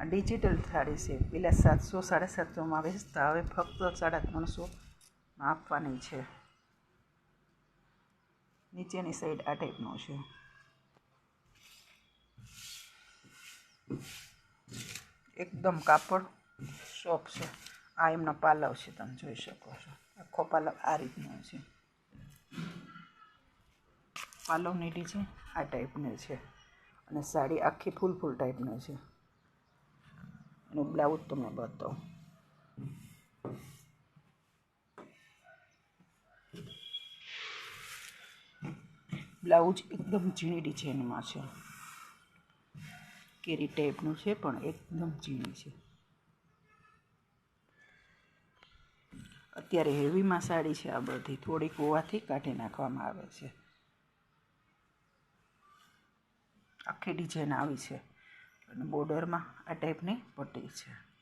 આ ડિજિટલ સાડી છે. પેલા 700 750માં વેચતા, હવે ફક્ત 350માં આપવાની છે. નીચેની સાઈડ આ ટાઈપનો છે. એકદમ કાપડ સોફ્ટ છે. આ એમનો પાલવ છે, તમે જોઈ શકો છો. આખો પાલવ આ રીતનો છે. પાલવની ડિઝાઇન આ ટાઈપની છે અને સાડી આખી ફૂલ ટાઈપની છે. એનું બ્લાઉઝ તમને બતાવું. બ્લાઉઝ એકદમ ઝીણી ડિઝાઇનમાં છે. કેરી ટાઈપનું છે પણ એકદમ ઝીણી છે. અત્યારે હેવીમાં સાડી છે આ બધી, થોડીક હોવાથી કાઢી નાખવામાં આવે છે. આખી ડિઝાઇન આવી છે અને બોર્ડરમાં આ ટાઈપની પટ્ટી છે.